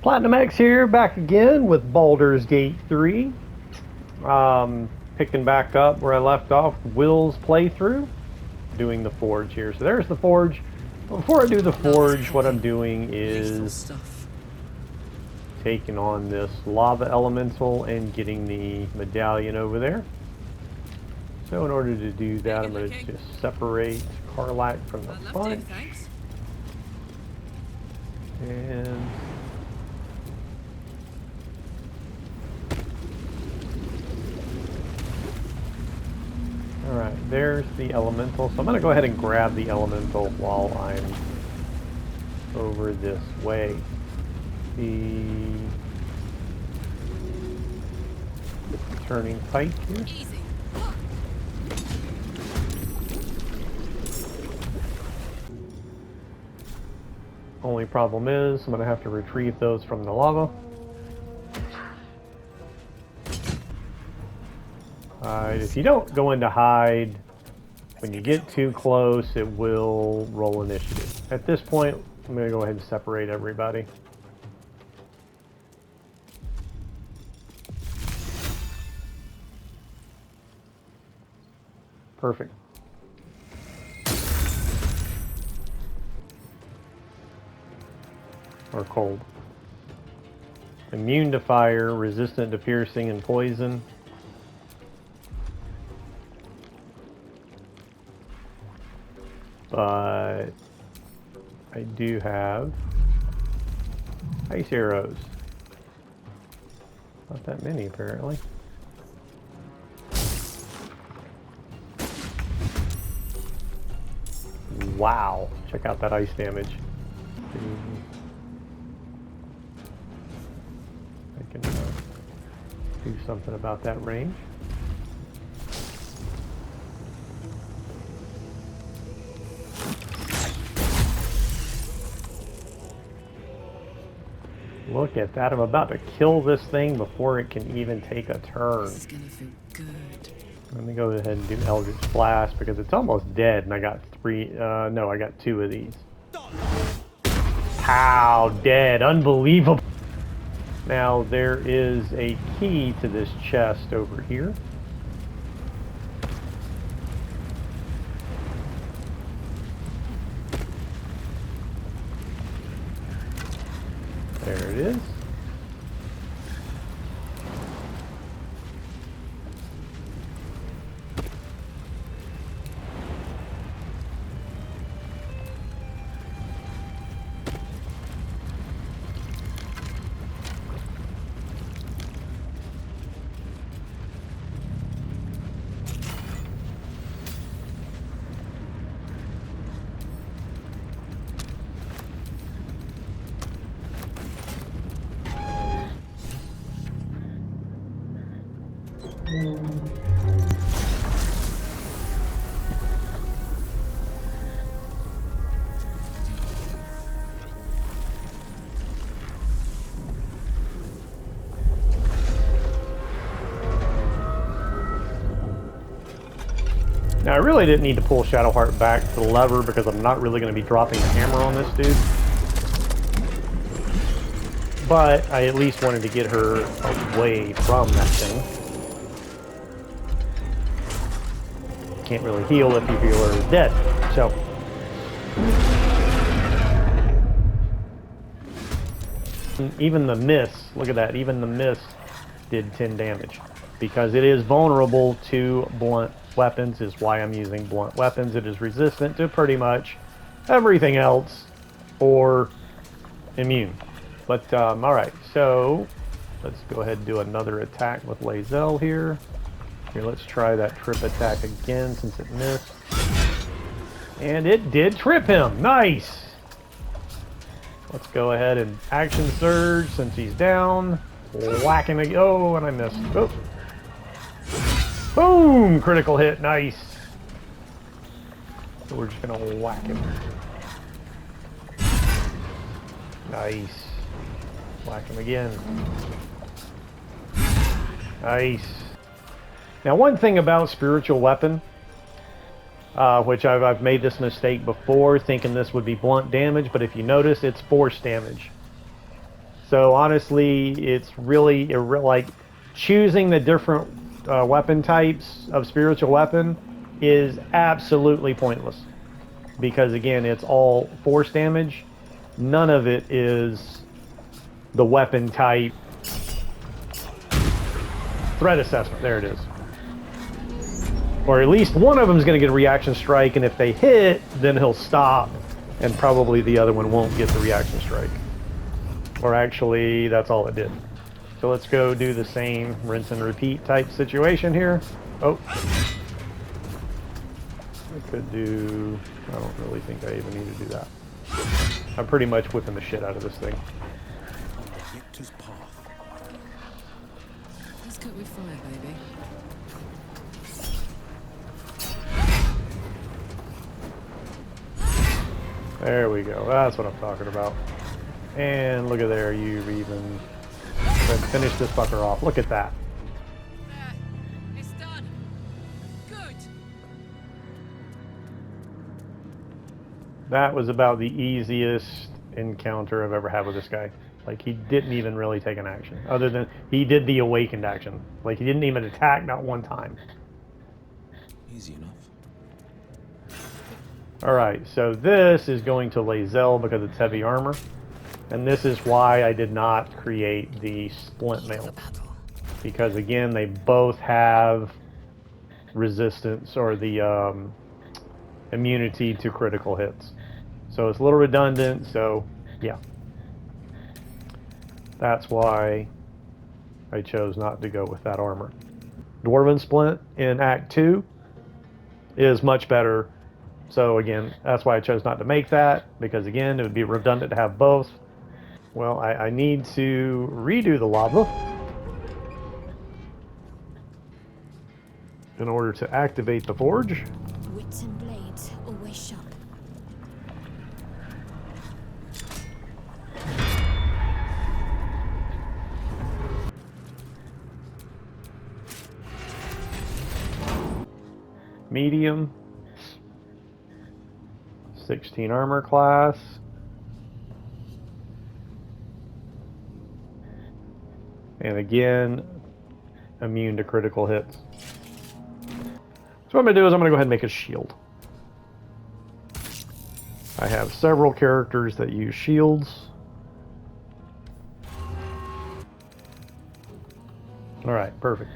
Platinum X here, back again with Baldur's Gate 3. Picking back up where I left off, Wyll's playthrough, doing the forge here. So there's the forge. Before I do the forge, what I'm doing is taking on this lava elemental and getting the medallion over there. So in order to do that, I'm going to just separate Karlach from the bunch. And alright, there's the elemental. So I'm going to go ahead and grab the elemental while I'm over this way. The turning pike here. Only problem is I'm going to have to retrieve those from the lava. If you don't go into hide, when you get too close, it will roll initiative. At this point, I'm going to go ahead and separate everybody. Perfect. Or cold. Immune to fire, resistant to piercing and poison. But I do have ice arrows. Not that many, apparently. Wow, check out that ice damage. I can do something about that range. Look at that, I'm about to kill this thing before it can even take a turn. This is gonna feel good. Let me go ahead and do Eldritch Blast because it's almost dead and I got no, I got 2 of these. Pow, dead, unbelievable. Now there is a key to this chest over here. There it is. Now I really didn't need to pull Shadowheart back to the lever because I'm not really going to be dropping the hammer on this dude. But I at least wanted to get her away from that thing. Can't really heal if you feel her is dead. So even the miss, look at that, even the miss did 10 damage. Because it is vulnerable to blunt weapons is why I'm using blunt weapons. It is resistant to pretty much everything else or immune. But alright, so let's go ahead and do another attack with Lae'zel here. Here, let's try that trip attack again since it missed. And it did trip him. Nice! Let's go ahead and action surge since he's down. Whack him again. Oh, and I missed. Oh. Boom! Critical hit. Nice. So we're just going to whack him. Nice. Whack him again. Nice. Now, one thing about spiritual weapon, which I've made this mistake before, thinking this would be blunt damage, but if you notice, it's force damage. So honestly, it's really like choosing the different weapon types of spiritual weapon is absolutely pointless because again, it's all force damage. None of it is the weapon type threat assessment. There it is. Or at least one of them is going to get a reaction strike, and if they hit, then he'll stop, and probably the other one won't get the reaction strike. Or actually, that's all it did. So let's go do the same rinse and repeat type situation here. Oh. I could do... I don't really think I even need to do that. I'm pretty much whipping the shit out of this thing. Let's cook with fire, baby. There we go. That's what I'm talking about. And look at there, you've even finished this fucker off. Look at that. It's done. Good. That was about the easiest encounter I've ever had with this guy. Like, he didn't even really take an action. Other than, he did the awakened action. Like, he didn't even attack, not one time. Easy enough. Alright, so this is going to Lae'zel because it's heavy armor. And this is why I did not create the splint mail. Because again, they both have resistance or the immunity to critical hits. So it's a little redundant, so yeah. That's why I chose not to go with that armor. Dwarven Splint in Act 2 is much better. So again, that's why I chose not to make that, because again, it would be redundant to have both. Well, I need to redo the lava in order to activate the forge. Wits and blades always sharp. Medium. 16 armor class. And again, immune to critical hits. So what I'm going to do is I'm going to go ahead and make a shield. I have several characters that use shields. Alright, perfect.